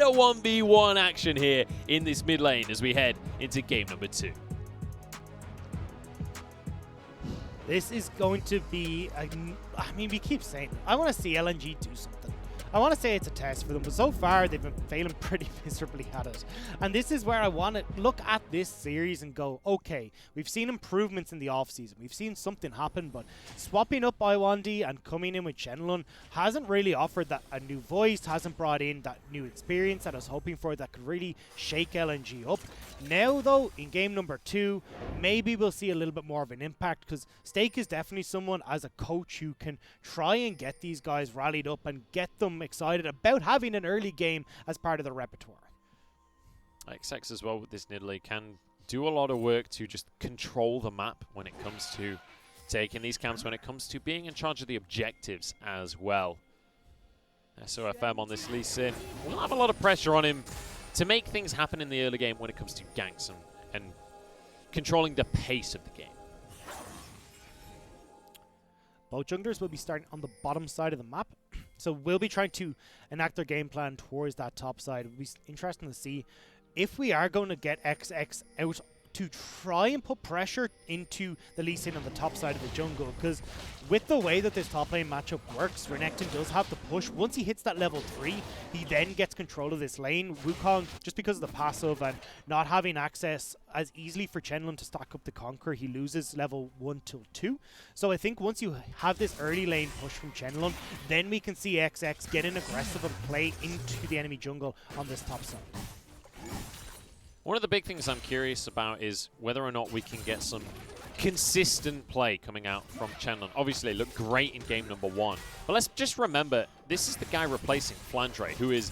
of 1v1 action here in this mid lane as we head into game number 2. This is going to be, I mean, we keep saying it. I want to see LNG do something. I want to say it's a test for them, but so far they've been failing pretty miserably at it. And this is where I want to look at this series and go, okay, we've seen improvements in the offseason. We've seen something happen, but swapping up Iwandi and coming in with Shenlong hasn't really offered that a new voice, hasn't brought in that new experience that I was hoping for that could really shake LNG up. Now, though, in game number 2, maybe we'll see a little bit more of an impact, because Stake is definitely someone as a coach who can try and get these guys rallied up and get them excited about having an early game as part of the repertoire. XX as well with this Nidalee can do a lot of work to just control the map when it comes to taking these camps, when it comes to being in charge of the objectives as well. SOFM on this Lee Sin will have a lot of pressure on him to make things happen in the early game when it comes to ganks and controlling the pace of the game. Both junglers will be starting on the bottom side of the map, so we'll be trying to enact their game plan towards that top side. It'll be interesting to see if we are going to get XX out to try and put pressure into the Lee Sin on the top side of the jungle, because with the way that this top lane matchup works, Renekton does have the push. Once he hits that level 3, he then gets control of this lane. Wukong, just because of the passive and not having access as easily for Shenlong to stack up the Conquer, he loses level 1 till 2. So I think once you have this early lane push from Shenlong, then we can see XX getting aggressive and play into the enemy jungle on this top side. One of the big things I'm curious about is whether or not we can get some consistent play coming out from Shenlong. Obviously, it looked great in game number 1. But let's just remember, this is the guy replacing Flandre, who is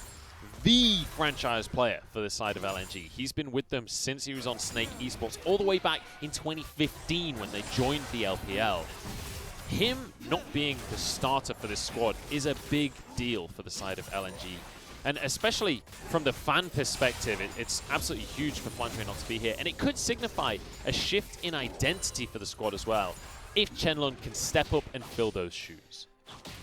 the franchise player for the side of LNG. He's been with them since he was on SUNING Esports, all the way back in 2015 when they joined the LPL. Him not being the starter for this squad is a big deal for the side of LNG. And especially from the fan perspective, it's absolutely huge for Flandre not to be here. And it could signify a shift in identity for the squad as well, if Shenlong can step up and fill those shoes.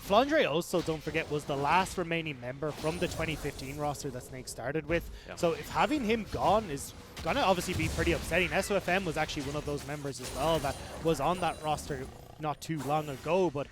Flandre also, don't forget, was the last remaining member from the 2015 roster that Snake started with. Yeah. So if having him gone is going to obviously be pretty upsetting. SOFM was actually one of those members as well that was on that roster not too long ago, but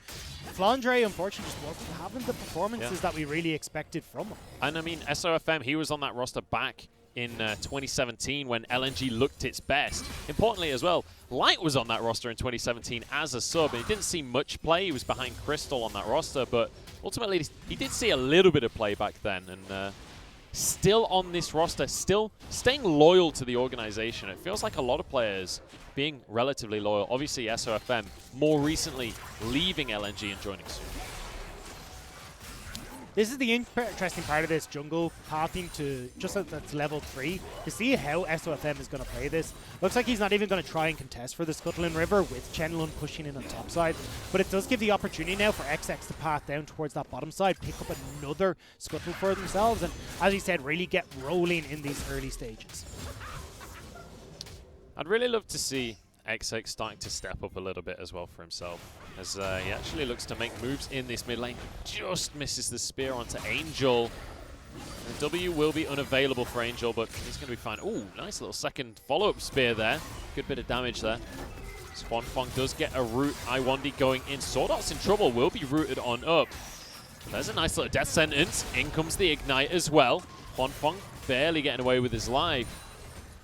Flandre unfortunately just wasn't having the performances that we really expected from him. And I mean, SOFM, he was on that roster back in 2017 when LNG looked its best. Importantly as well, Light was on that roster in 2017 as a sub, and he didn't see much play. He was behind Crystal on that roster, but ultimately he did see a little bit of play back then, and still on this roster, still staying loyal to the organization. It feels like a lot of players being relatively loyal. Obviously, SOFM more recently leaving LNG and joining SUNING. This is the interesting part of this jungle pathing to just at that's level 3 to see how SOFM is going to play this. Looks like he's not even going to try and contest for the Scuttling River with Shenlong pushing in on top side, but it does give the opportunity now for XX to path down towards that bottom side, pick up another Scuttle for themselves, and as he said, really get rolling in these early stages. I'd really love to see XX starting to step up a little bit as well for himself, as he actually looks to make moves in this mid lane. Just misses the spear onto Angel. The W will be unavailable for Angel, but he's going to be fine. Ooh, nice little second follow-up spear there. Good bit of damage there. Swanfong does get a root. Iwandi going in. Sword Art's in trouble, will be rooted on up. There's a nice little death sentence. In comes the Ignite as well. Swanfong barely getting away with his life.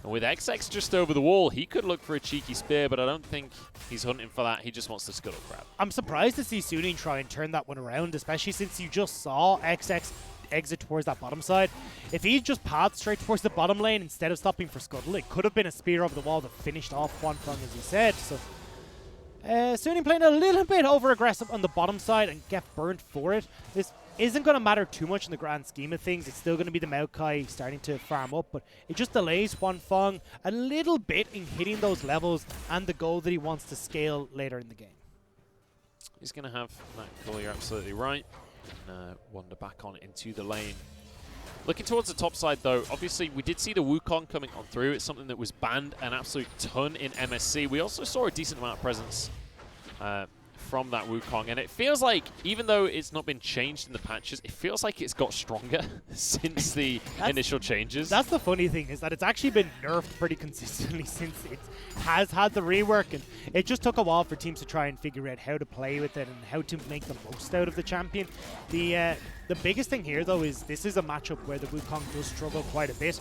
And with XX just over the wall, he could look for a cheeky spear, but I don't think he's hunting for that. He just wants the Scuttle Crab. I'm surprised to see SUNING try and turn that one around, especially since you just saw XX exit towards that bottom side. If he just pathed straight towards the bottom lane instead of stopping for Scuttle, it could have been a spear over the wall that finished off Swanfong, as he said. So SUNING playing a little bit over-aggressive on the bottom side and get burnt for it. This isn't going to matter too much in the grand scheme of things. It's still going to be the Maokai starting to farm up, but it just delays Swanfong a little bit in hitting those levels and the goal that he wants to scale later in the game. He's going to have that goal, you're absolutely right. And wander back on into the lane. Looking towards the top side, though, obviously we did see the Wukong coming on through. It's something that was banned an absolute ton in MSC. We also saw a decent amount of presence from that Wukong, and it feels like, even though it's not been changed in the patches, it feels like it's got stronger since the initial changes. That's the funny thing, is that it's actually been nerfed pretty consistently since it has had the rework, and it just took a while for teams to try and figure out how to play with it and how to make the most out of the champion. The biggest thing here, though, is this is a matchup where the Wukong does struggle quite a bit.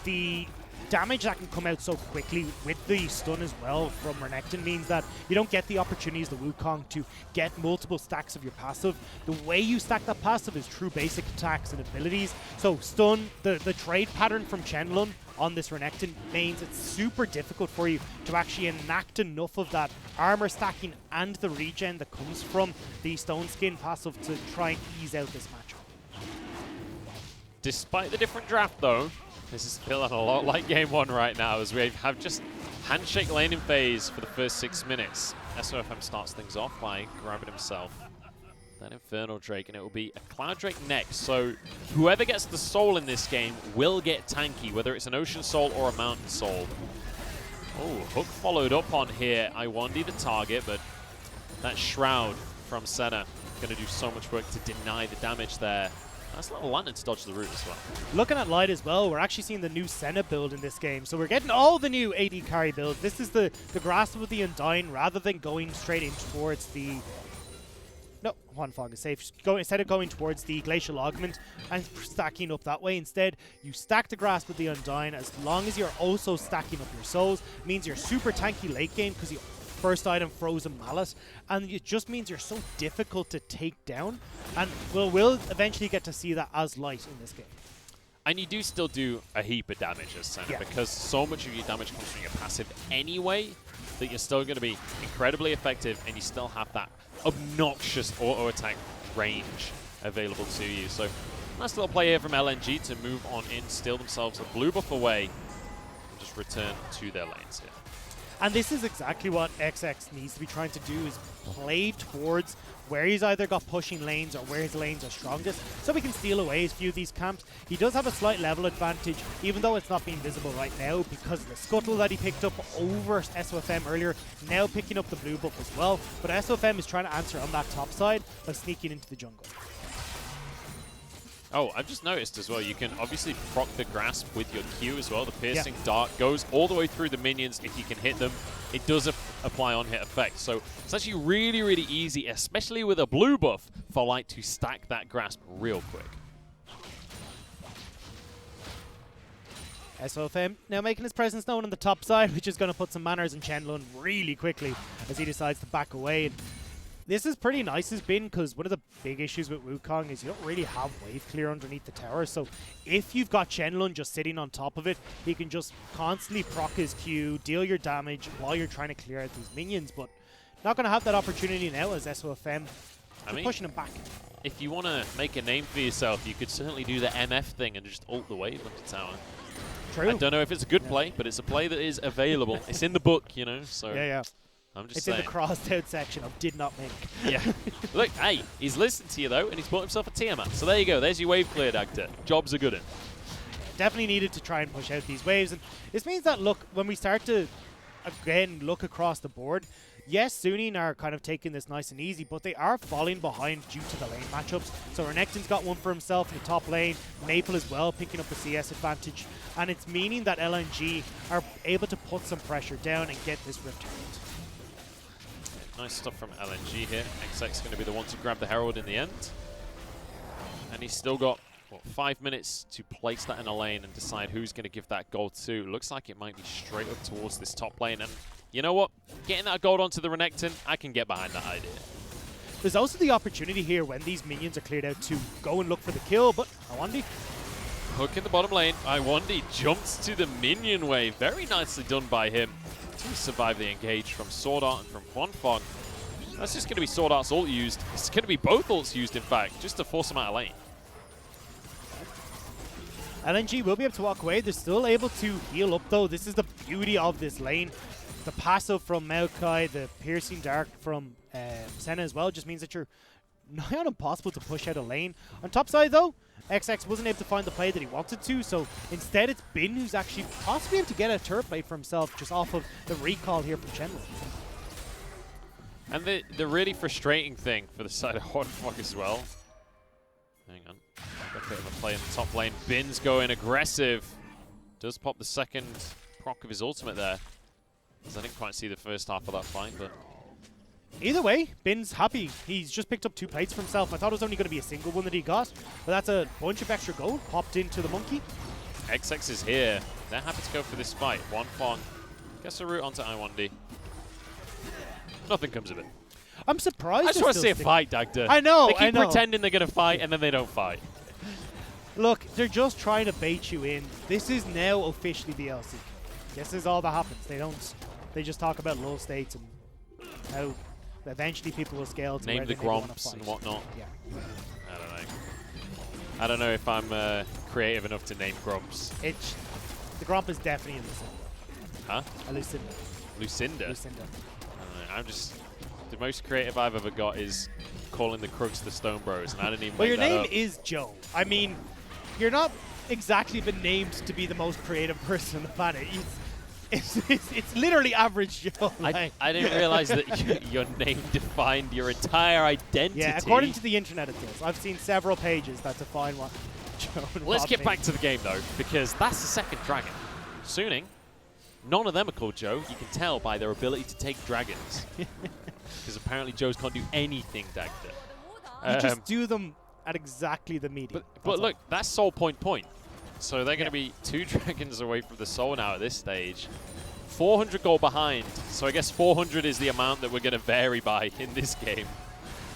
The damage that can come out so quickly with the stun as well from Renekton means that you don't get the opportunities, the Wukong, to get multiple stacks of your passive. The way you stack that passive is through basic attacks and abilities. So stun, the trade pattern from Shenlong on this Renekton means it's super difficult for you to actually enact enough of that armor stacking and the regen that comes from the Stone Skin passive to try and ease out this matchup. Despite the different draft, though, this is feeling a lot like Game 1 right now, as we have just handshake laning phase for the first 6 minutes. SOFM starts things off by grabbing himself that Infernal Drake, and it will be a Cloud Drake next. So whoever gets the soul in this game will get tanky, whether it's an Ocean Soul or a Mountain Soul. Oh, Hook followed up on here. iWandy the target, but that Shroud from Senna going to do so much work to deny the damage there. Nice little lantern to dodge the root as well. Looking at Light as well, we're actually seeing the new Senna build in this game. So we're getting all the new AD carry builds. This is the Grasp of the Undying rather than going straight in towards the... No, Juan Fong is safe. Instead of going towards the Glacial Augment and stacking up that way, instead you stack the Grasp of the Undying as long as you're also stacking up your souls. It means you're super tanky late game because you first item Frozen Mallet, and it just means you're so difficult to take down, and we'll eventually get to see that as Light in this game. And you do still do a heap of damage as Senna, because so much of your damage comes from your passive anyway, that you're still going to be incredibly effective, and you still have that obnoxious auto attack range available to you. So nice little play here from LNG to move on in, steal themselves a blue buff away, and just return to their lanes here. And this is exactly what XX needs to be trying to do, is play towards where he's either got pushing lanes or where his lanes are strongest, so we can steal away a few of these camps. He does have a slight level advantage, even though it's not being visible right now because of the scuttle that he picked up over SOFM earlier, now picking up the blue buff as well. But SOFM is trying to answer on that top side by sneaking into the jungle. Oh, I've just noticed as well, you can obviously proc the Grasp with your Q as well. The Piercing Dart goes all the way through the minions. If you can hit them, it does apply on-hit effect. So it's actually really, really easy, especially with a blue buff, for Light to stack that Grasp real quick. SOFM now making his presence known on the top side, which is going to put some manners in Shenlong really quickly as he decides to back away. And this is pretty nice, has been, because one of the big issues with Wukong is you don't really have wave clear underneath the tower. So if you've got Shenlong just sitting on top of it, he can just constantly proc his Q, deal your damage while you're trying to clear out these minions. But not going to have that opportunity now as SOFM pushing him back. If you want to make a name for yourself, you could certainly do the MF thing and just ult the wave onto tower. True. I don't know if it's a good play, but it's a play that is available. It's in the book, you know, so... Yeah. I'm just it's saying. in the crossed out section of did not make. Yeah. Look, hey, he's listened to you though, and he's bought himself a Tiamat. So there you go. There's your wave cleared, actor. Jobs are good in. Definitely needed to try and push out these waves. And this means that, look, when we start to, again, look across the board, yes, SUNING are kind of taking this nice and easy, but they are falling behind due to the lane matchups. So Renekton's got one for himself in the top lane, Maple as well, picking up the CS advantage. And it's meaning that LNG are able to put some pressure down and get this Rift out. Nice stuff from LNG here. XX going to be the one to grab the Herald in the end. And he's still got, what, 5 minutes to place that in a lane and decide who's going to give that gold to. Looks like it might be straight up towards this top lane. And you know what? Getting that gold onto the Renekton, I can get behind that idea. There's also the opportunity here when these minions are cleared out to go and look for the kill, but iWandy. Hook in the bottom lane. iWandy jumps to the minion wave. Very nicely done by him to survive the engage from Sword Art and from Juan Fong. That's just going to be Sword Art's ult used. It's going to be both ults used, in fact, just to force him out of lane. LNG will be able to walk away. They're still able to heal up, though. This is the beauty of this lane. The passive from Maokai, the Piercing Dart from Senna as well, just means that you're nigh on impossible to push out a lane. On top side, though, XX wasn't able to find the play that he wanted to, so instead it's Bin who's actually possibly able to get a turret play for himself just off of the recall here from Shenlong. And the really frustrating thing for the side of Hotfuck as well. Hang on. Got a bit of a play in the top lane. Bin's going aggressive. Does pop the second proc of his ultimate there. As I didn't quite see the first half of that fight, but... Either way, Bin's happy. He's just picked up 2 plates for himself. I thought it was only going to be a single one that he got, but that's a bunch of extra gold popped into the monkey. XX is here. They're happy to go for this fight. Wanfong gets a route onto I1D. Nothing comes of it. I'm surprised. I just want to see a fight, Dagda. I know, They keep pretending they're going to fight, and then they don't fight. Look, they're just trying to bait you in. This is now officially the LC. This is all that happens. They just talk about low states and how eventually people will scale to name where the they want to Gromps fight. and whatnot. Yeah. I don't know. I don't know if I'm creative enough to name Gromps. The Gromp is definitely in Lucinda. Huh? A Lucinda. Lucinda? Lucinda. I don't know. I'm just... The most creative I've ever got is calling the Krugs the Stone Bros, and I didn't even Well, make your that name up. is Joe. I mean, you're not exactly been named to be the most creative person on the planet. It's literally average Joe. I didn't realize that your name defined your entire identity. Yeah, according to the internet it does. I've seen several pages that define what Joe and Let's Rob get mean. back to the game, though, because that's the second dragon. Suning, none of them are called Joe. You can tell by their ability to take dragons. Because apparently Joes can't do anything, Dagda. You just do them at exactly the medium. But look, that's soul point. So they're going to be 2 dragons away from the soul now at this stage. 400 gold behind. So I guess 400 is the amount that we're going to vary by in this game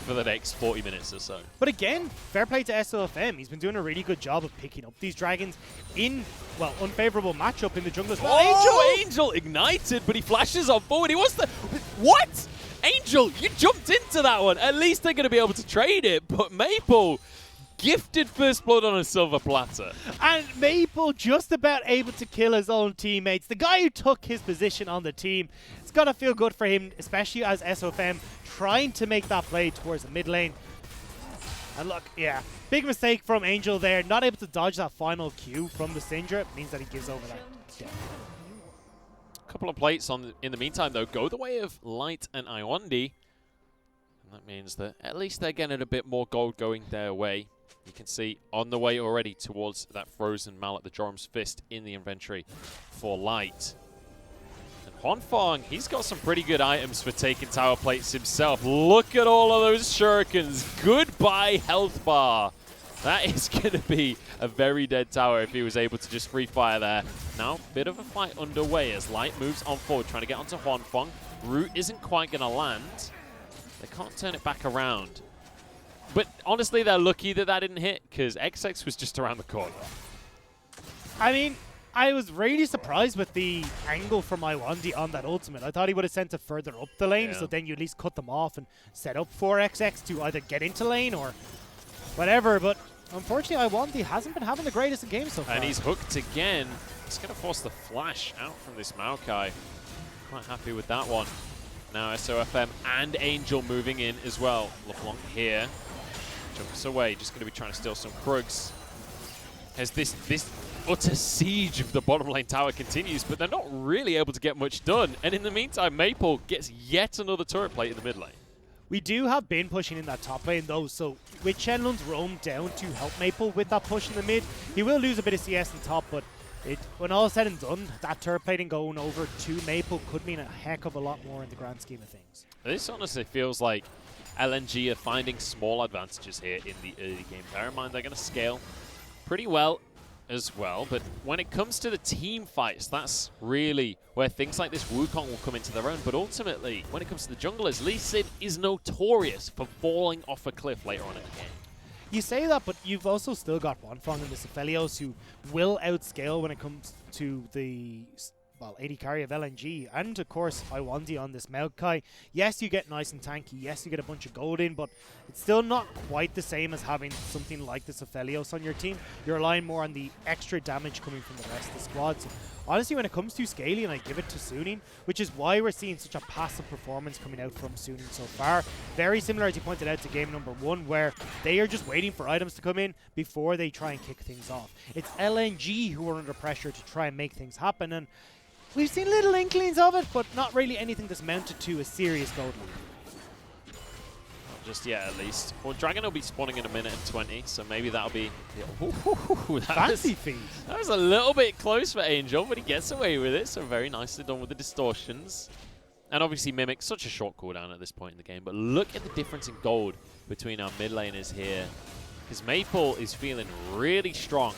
for the next 40 minutes or so. But again, fair play to SOFM. He's been doing a really good job of picking up these dragons in, well, unfavorable matchup in the jungle as well. Oh, Angel ignited, but he flashes on forward. He wants to... What? Angel, you jumped into that one. At least they're going to be able to trade it. But Maple, gifted first blood on a silver platter. And Maple just about able to kill his own teammates. The guy who took his position on the team. It's got to feel good for him, especially as SOFM trying to make that play towards the mid lane. And look, yeah, big mistake from Angel there. Not able to dodge that final Q from the Syndra. Means that he gives over that. Yeah. Couple of plates in the meantime, though, go the way of Light and I1D. And that means that at least they're getting a bit more gold going their way. You can see on the way already towards that frozen mallet, the Jorum's Fist in the inventory for Light. And Huanfeng, he's got some pretty good items for taking tower plates himself. Look at all of those shurikens. Goodbye health bar. That is going to be a very dead tower if he was able to just free fire there. Now, bit of a fight underway as Light moves on forward, trying to get onto Huanfeng. Root isn't quite going to land. They can't turn it back around. But honestly, they're lucky that that didn't hit, because XX was just around the corner. I mean, I was really surprised with the angle from I1D on that ultimate. I thought he would have sent it further up the lane, so then you at least cut them off and set up for XX to either get into lane or whatever. But unfortunately, I1D hasn't been having the greatest of games so far. And he's hooked again. It's going to force the flash out from this Maokai. Quite happy with that one. Now SOFM and Angel moving in as well. LeBlanc here. Jumps away, just going to be trying to steal some Krugs. As this utter siege of the bottom lane tower continues, but they're not really able to get much done. And in the meantime, Maple gets yet another turret plate in the mid lane. We do have Bin pushing in that top lane though, so with Shenlong's roam down to help Maple with that push in the mid, he will lose a bit of CS in top, but when all is said and done, that turret plating going over to Maple could mean a heck of a lot more in the grand scheme of things. This honestly feels like LNG are finding small advantages here in the early game. Bear in mind, they're going to scale pretty well as well, but when it comes to the team fights, that's really where things like this Wukong will come into their own. But ultimately, when it comes to the junglers, Lee Sin is notorious for falling off a cliff later on in the game. You say that, but you've also still got Wanfeng and the Cephalios who will outscale when it comes to the, well, AD carry of LNG, and of course I1D on this Maokai. Yes, you get nice and tanky, yes, you get a bunch of gold in, but it's still not quite the same as having something like the Cephalios on your team. You're relying more on the extra damage coming from the rest of the squad. So honestly, when it comes to scaling, I give it to SUNING, which is why we're seeing such a passive performance coming out from SUNING so far. Very similar, as you pointed out, to game number 1, where they are just waiting for items to come in before they try and kick things off. It's LNG who are under pressure to try and make things happen, and we've seen little inklings of it, but not really anything that's mounted to a serious gold lead. just yet, at least. Well, Dragon will be spawning in a minute and 20, so maybe that'll be... Fancy feed. That was a little bit close for Angel, but he gets away with it, so very nicely done with the distortions. And obviously Mimic, such a short cooldown at this point in the game, but look at the difference in gold between our mid laners here. Because Maple is feeling really strong.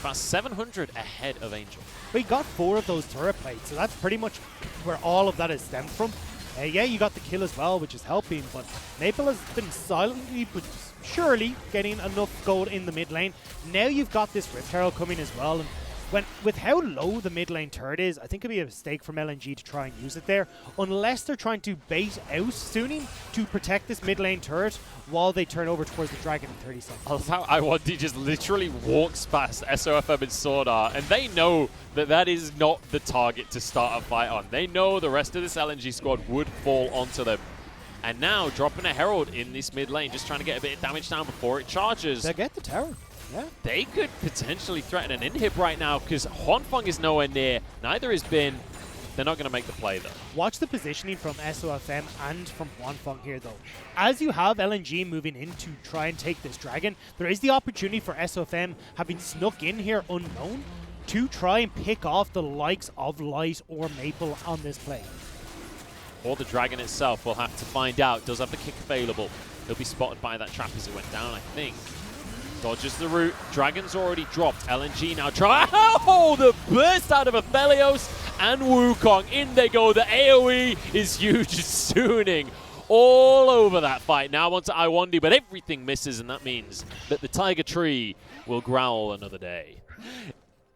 About 700 ahead of Angel. We got 4 of those turret plates, so that's pretty much where all of that is stemmed from. Yeah, you got the kill as well, which is helping, but Maple has been silently but surely getting enough gold in the mid lane. Now you've got this Rift Herald coming as well, and with how low the mid lane turret is, I think it'd be a mistake from LNG to try and use it there, unless they're trying to bait out Suning to protect this mid lane turret while they turn over towards the Dragon in 30 seconds. I love how Iwandi just literally walks past SOFM and Sword Art, and they know that that is not the target to start a fight on. They know the rest of this LNG squad would fall onto them. And now dropping a Herald in this mid lane, just trying to get a bit of damage down before it charges. They get the tower. Yeah. They could potentially threaten an inhib right now because Huanfeng is nowhere near. Neither is Bin. They're not going to make the play, though. Watch the positioning from SOFM and from Huanfeng here, though. As you have LNG moving in to try and take this Dragon, there is the opportunity for SOFM, having snuck in here unknown, to try and pick off the likes of Light or Maple on this play. Or the Dragon itself, we'll have to find out. Does have the kick available. He'll be spotted by that trap as it went down, I think. Dodges the route. Dragon's already dropped. LNG now try. Oh, the burst out of Aphelios and Wukong. In they go. The AoE is huge. Suning all over that fight. Now onto Iwandi, but everything misses, and that means that the Tiger Tree will growl another day.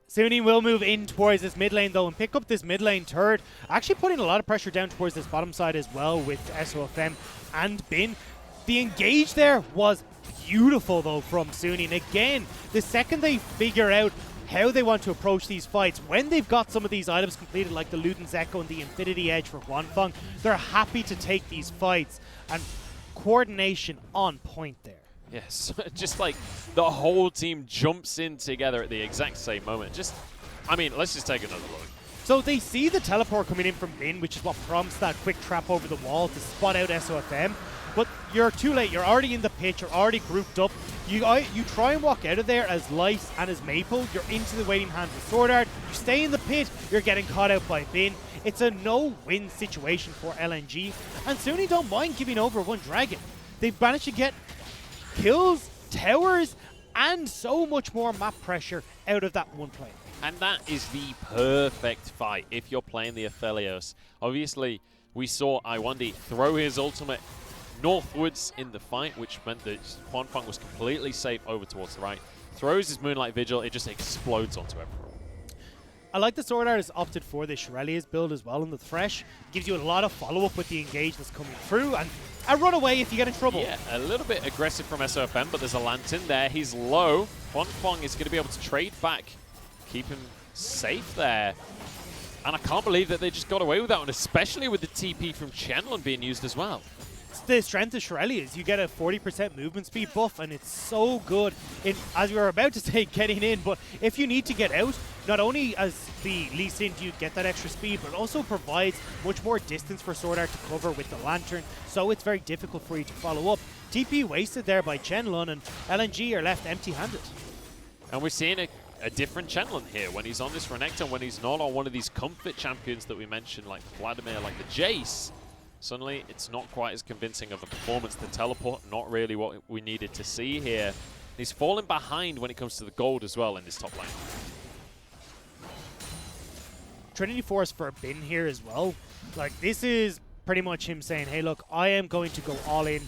Suning will move in towards this mid lane, though, and pick up this mid lane turret. Actually putting a lot of pressure down towards this bottom side as well with SOFM and Bin. The engage there was beautiful, though, from Suning. Again, the second they figure out how they want to approach these fights, when they've got some of these items completed, like the Luden's Echo and the Infinity Edge for Huanfeng, they're happy to take these fights. And coordination on point there. Yes, just like the whole team jumps in together at the exact same moment. I mean, let's just take another look. So they see the teleport coming in from Bin, which is what prompts that quick trap over the wall to spot out SOFM. But you're too late. You're already in the pitch. You're already grouped up. You try and walk out of there as Light and as Maple. You're into the waiting hands of Sword Art. You stay in the pit. You're getting caught out by Bin. It's a no-win situation for LNG. And Suning don't mind giving over one Dragon. They've managed to get kills, towers, and so much more map pressure out of that one play. And that is the perfect fight if you're playing the Aphelios. Obviously, we saw Iwandi throw his ultimate northwards in the fight, which meant that Huanfeng was completely safe over towards the right. Throws his Moonlight Vigil, it just explodes onto everyone. I like the Sword Art has opted for the Shirelia's build as well in the Thresh. Gives you a lot of follow-up with the engage that's coming through, and a run away if you get in trouble. Yeah, a little bit aggressive from SOFM, but there's a Lantern there. He's low. Huanfeng is going to be able to trade back, keep him safe there. And I can't believe that they just got away with that one, especially with the TP from Chenlong being used as well. The strength of Shirelli is you get a 40% movement speed buff, and it's so good in, as we were about to say, getting in, but if you need to get out, not only as the Lee Sin do you get that extra speed, but also provides much more distance for Sword Art to cover with the Lantern, so it's very difficult for you to follow up. TP wasted there by Chenlong, and LNG are left empty-handed. And we're seeing a different Chenlong here when he's on this Renekton, when he's not on one of these comfort champions that we mentioned, like Vladimir, like the Jace. Suddenly, it's not quite as convincing of a performance. The teleport, not really what we needed to see here. He's falling behind when it comes to the gold as well in this top lane. Trinity Force for Bin here as well. Like, this is pretty much him saying, hey, look, I am going to go all in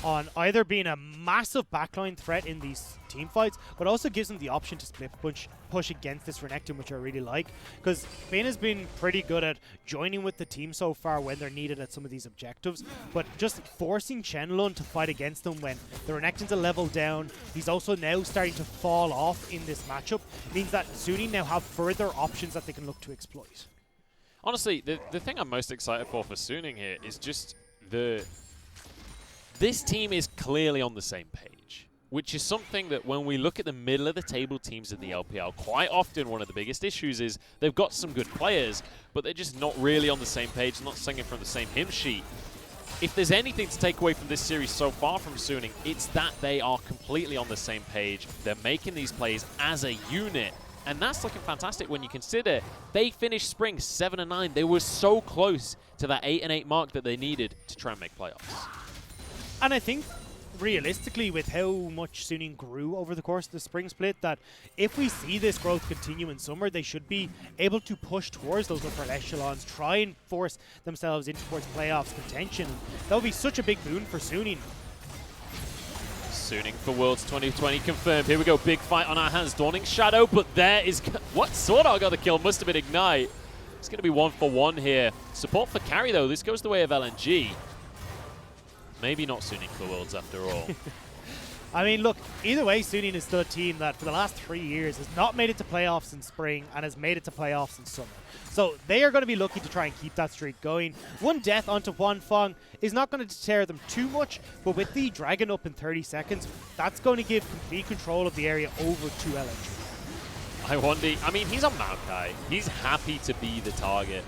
on either being a massive backline threat in these team fights, but also gives him the option to split push against this Renekton, which I really like, because Bin has been pretty good at joining with the team so far when they're needed at some of these objectives, but just forcing Chenlong to fight against them when the Renekton's a level down. He's also now starting to fall off in this matchup, means that Suning now have further options that they can look to exploit. Honestly, the thing I'm most excited for Suning here is just this team is clearly on the same page, which is something that when we look at the middle of the table teams in the LPL, quite often one of the biggest issues is they've got some good players, but they're just not really on the same page, not singing from the same hymn sheet. if there's anything to take away from this series so far from SUNING, it's that they are completely on the same page. They're making these plays as a unit. And that's looking fantastic when you consider they finished Spring 7-9. They were so close to that 8-8 mark that they needed to try and make playoffs. And I think, realistically, with how much SUNING grew over the course of the Spring Split, that if we see this growth continue in summer, they should be able to push towards those upper echelons, try and force themselves into towards playoffs contention. That would be such a big boon for SUNING. SUNING for Worlds 2020 confirmed. Here we go, big fight on our hands. Dawning Shadow, but there is... What? Swordart got the kill, must have been Ignite. It's going to be 1-for-1 here. Support for carry, though. This goes the way of LNG. Maybe not SUNING for Worlds after all. I mean, look, either way, SUNING is still a team that for the last 3 years has not made it to playoffs in spring and has made it to playoffs in summer. So they are going to be looking to try and keep that streak going. One death onto Huanfeng is not going to deter them too much, but with the Dragon up in 30 seconds, that's going to give complete control of the area over to LNG. I wonder, I mean, he's on Maokai. He's happy to be the target.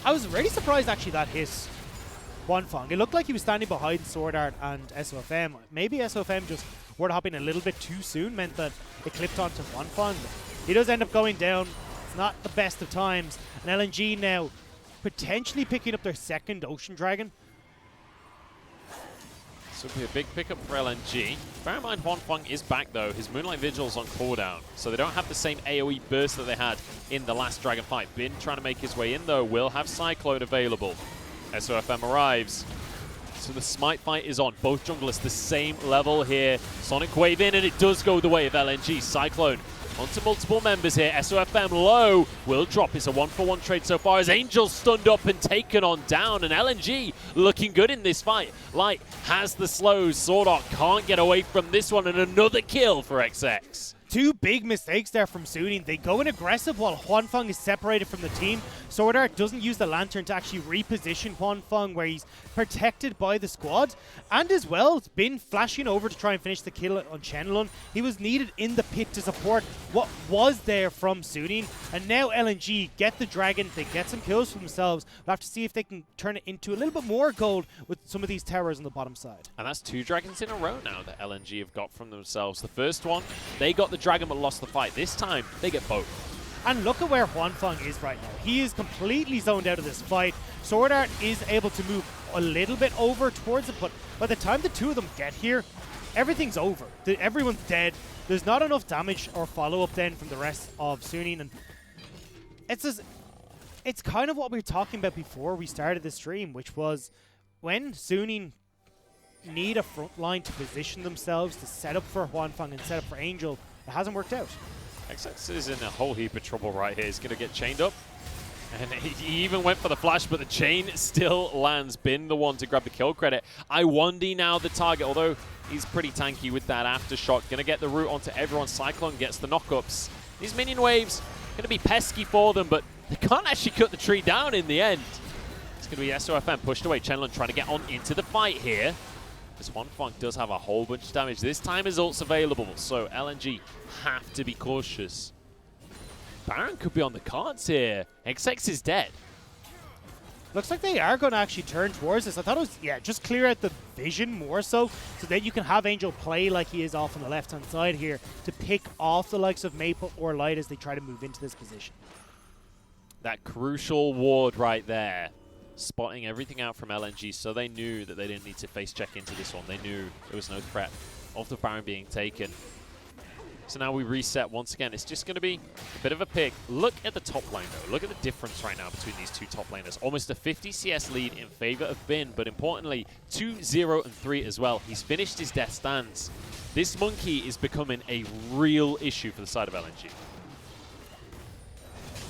I was really surprised actually that hit Huanfeng. It looked like he was standing behind Swordart and SOFM. Maybe SOFM just word hopping a little bit too soon meant that it clipped onto Huanfeng. He does end up going down. It's not the best of times. And LNG now potentially picking up their second Ocean Dragon. This will be a big pickup for LNG. Bear in mind, Huanfeng is back though. His Moonlight Vigil's on cooldown, so they don't have the same AoE burst that they had in the last Dragon fight. Bin trying to make his way in though, will have Cyclone available. SOFM arrives. So the Smite fight is on. Both junglers the same level here. Sonic Wave in, and it does go the way of LNG. Cyclone onto multiple members here. SOFM low will drop. It's a 1-for-1 trade so far as Angel's stunned up and taken on down. And LNG looking good in this fight. Light has the slows. Swordart can't get away from this one, and another kill for XX. Two big mistakes there from SUNING. They go in aggressive while Huanfeng is separated from the team. Swordart doesn't use the Lantern to actually reposition Huanfeng where he's protected by the squad. And as well, it's been flashing over to try and finish the kill on Chenlong. He was needed in the pit to support what was there from SUNING. And now LNG get the Dragon. They get some kills for themselves. We'll have to see if they can turn it into a little bit more gold with some of these towers on the bottom side. And that's 2 Dragons in a row now that LNG have got from themselves. The first one, they got the Dragon but lost the fight. This time, they get both. And look at where Huanfeng is right now. He is completely zoned out of this fight. Swordart is able to move a little bit over towards it, but by the time the two of them get here, everything's over. Everyone's dead. There's not enough damage or follow-up then from the rest of SUNING. And it's kind of what we were talking about before we started the stream, which was when SUNING need a front line to position themselves to set up for Huanfeng and set up for Angel, it hasn't worked out. XX is in a whole heap of trouble right here. He's going to get chained up. And he even went for the flash, but the chain still lands. Bin the one to grab the kill credit. Iwandi now the target, although he's pretty tanky with that aftershock. Going to get the root onto everyone. Cyclone gets the knockups. These minion waves going to be pesky for them, but they can't actually cut the tree down in the end. It's going to be SOFM pushed away. Chenlong trying to get on into the fight here. This Huanfeng does have a whole bunch of damage. This time his ult's available, so LNG have to be cautious. Baron could be on the cards here. XX is dead. Looks like they are going to actually turn towards this. I thought it was, yeah, just clear out the vision more so that you can have Angel play like he is off on the left-hand side here to pick off the likes of Maple or Light as they try to move into this position. That crucial ward right there. Spotting everything out from LNG, so they knew that they didn't need to face check into this one. They knew there was no threat of the Baron being taken. So now we reset once again. It's just going to be a bit of a pick. Look at the top lane, though. Look at the difference right now between these two top laners. Almost a 50 CS lead in favor of Bin, but importantly, 2-0 and 3 as well. He's finished his death stance. This monkey is becoming a real issue for the side of LNG.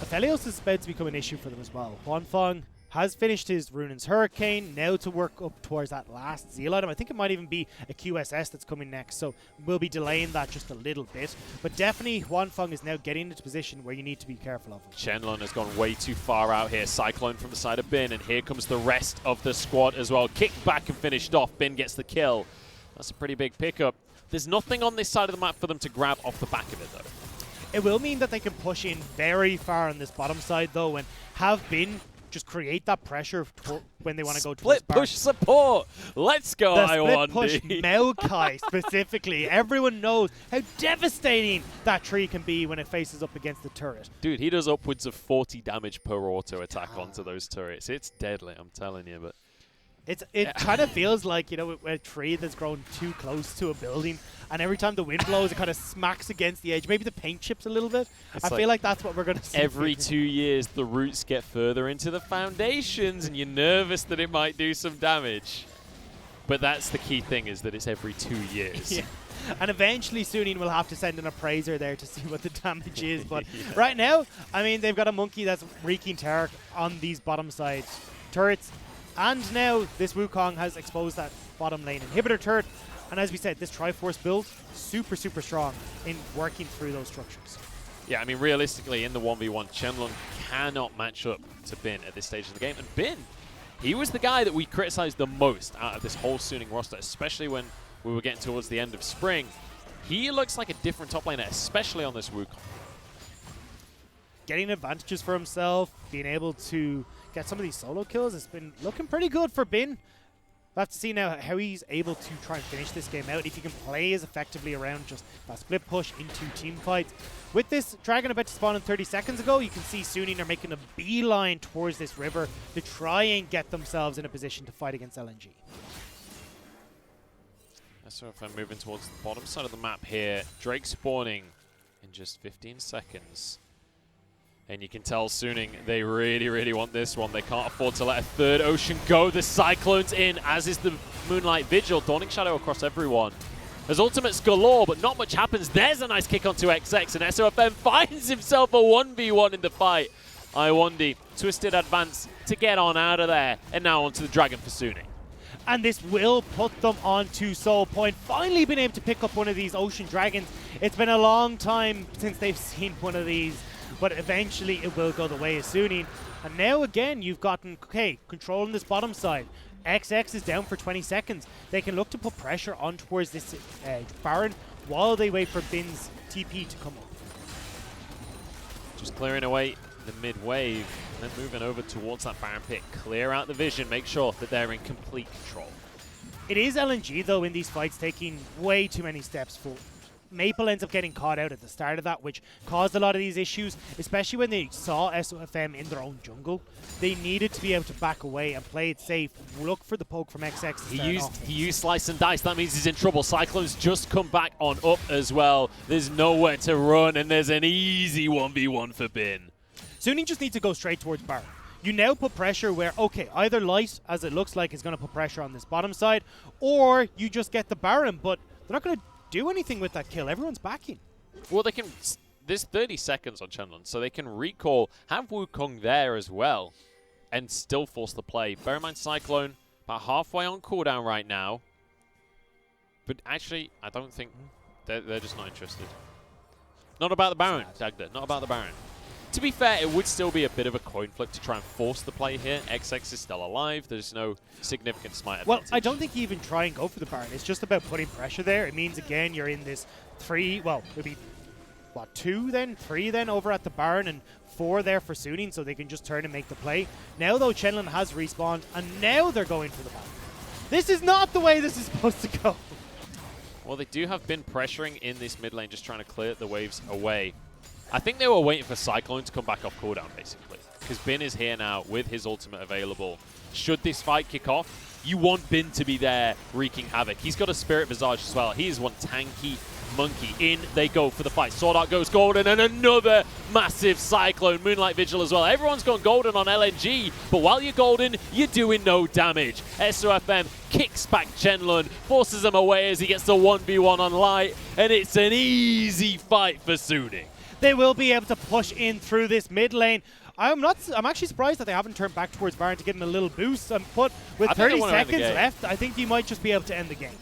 Aphelios is about to become an issue for them as well. Huanfeng has finished his Runin's Hurricane, now to work up towards that last Zeal item. I think it might even be a QSS that's coming next, so we'll be delaying that just a little bit. But definitely, Huanfeng is now getting into a position where you need to be careful of him. Chenlong has gone way too far out here. Cyclone from the side of Bin, and here comes the rest of the squad as well. Kicked back and finished off. Bin gets the kill. That's a pretty big pickup. There's nothing on this side of the map for them to grab off the back of it, though. It will mean that they can push in very far on this bottom side, though, and have Bin just create that pressure when they want to go towards Split push support. Let's go, the I1D. split push Maokai specifically. Everyone knows how devastating that tree can be when it faces up against the turret. Dude, he does upwards of 40 damage per auto attack onto those turrets. It's deadly, I'm telling you. But it kind of feels like, you know, a tree that's grown too close to a building, and every time the wind blows, it kind of smacks against the edge. Maybe the paint chips a little bit. I feel like that's what we're going to see. Every 2 years, the roots get further into the foundations, and you're nervous that it might do some damage. But that's the key thing, is that it's every 2 years. Yeah. And eventually SUNING will have to send an appraiser there to see what the damage is. But right now, I mean, they've got a monkey that's wreaking terror on these bottom side turrets. And now this Wukong has exposed that bottom lane inhibitor turret. And as we said, this Triforce build, super, super strong in working through those structures. Yeah, I mean, realistically, in the 1v1, Chenlong cannot match up to Bin at this stage of the game. And Bin, he was the guy that we criticized the most out of this whole SUNING roster, especially when we were getting towards the end of spring. He looks like a different top laner, especially on this Wukong. Getting advantages for himself, being able to get some of these solo kills, it's been looking pretty good for Bin. We'll have to see now how he's able to try and finish this game out, if he can play as effectively around just a split push into team fights. With this dragon about to spawn in 30 seconds ago, you can see SUNING are making a beeline towards this river to try and get themselves in a position to fight against LNG. So if I'm moving towards the bottom side of the map here, Drake spawning in just 15 seconds. And you can tell SUNING, they really, really want this one. They can't afford to let a third ocean go. The Cyclone's in, as is the Moonlight Vigil. Dawning Shadow across everyone. There's ultimates galore, but not much happens. There's a nice kick onto XX, and SOFM finds himself a 1v1 in the fight. I1D, twisted advance to get on out of there. And now onto the Dragon for SUNING. And this will put them onto Soul Point. Finally been able to pick up one of these Ocean Dragons. It's been a long time since they've seen one of these, but eventually it will go the way of SUNING. And now again, you've gotten, okay, controlling this bottom side. XX is down for 20 seconds. They can look to put pressure on towards this Baron while they wait for Bin's TP to come up. Just clearing away the mid wave, and then moving over towards that Baron pit. Clear out the vision, make sure that they're in complete control. It is LNG, though, in these fights, taking way too many steps forward. Maple ends up getting caught out at the start of that, which caused a lot of these issues, especially when they saw SOFM in their own jungle. They needed to be able to back away and play it safe. Look for the poke from XX. He used Slice and Dice. That means he's in trouble. Cyclone's just come back on up as well. There's nowhere to run, and there's an easy 1v1 for Bin. SUNING just needs to go straight towards Baron. You now put pressure where, okay, either Light, as it looks like, is going to put pressure on this bottom side, or you just get the Baron, but they're not going to do anything with that kill. Everyone's backing. Well, they can. There's 30 seconds on Chenlong, so they can recall, have Wukong there as well, and still force the play. Bear in mind, Cyclone about halfway on cooldown right now, but actually, I don't think they're just not interested. Not about the Baron, Dagda. Not about the Baron. To be fair, it would still be a bit of a coin flip to try and force the play here. XX is still alive. There's no significant smite advantage. Well, I don't think you even try and go for the Baron. It's just about putting pressure there. It means, again, you're in this 3, well, it would be, what, 2 then? 3 then over at the Baron, and 4 there for SUNING, so they can just turn and make the play. Now, though, Chenlong has respawned, and now they're going for the Baron. This is not the way this is supposed to go. Well, they do have been pressuring in this mid lane, just trying to clear the waves away. I think they were waiting for Cyclone to come back off cooldown, basically. Because Bin is here now with his ultimate available. Should this fight kick off, you want Bin to be there wreaking havoc. He's got a Spirit Visage as well. He is one tanky monkey. In they go for the fight. Sword Art goes golden, and another massive Cyclone. Moonlight Vigil as well. Everyone's gone golden on LNG, but while you're golden, you're doing no damage. SOFM kicks back Chenlong, forces him away as he gets the 1v1 on Light, and it's an easy fight for SUNING. They will be able to push in through this mid lane. I'm actually surprised that they haven't turned back towards Baron to get him a little boost. But with 30 seconds left, I think you might just be able to end the game.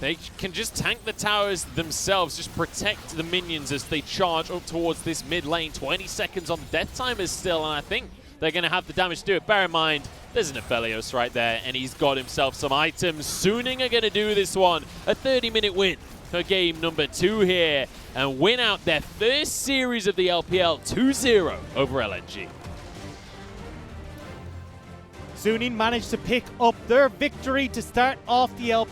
They can just tank the towers themselves, just protect the minions as they charge up towards this mid lane. 20 seconds on death timers still, and I think they're going to have the damage to do it. Bear in mind, there's an Aphelios right there, and he's got himself some items. SUNING are going to do this one. A 30-minute win for game number 2 here, and win out their first series of the LPL 2-0 over LNG. SUNING managed to pick up their victory to start off the LPL.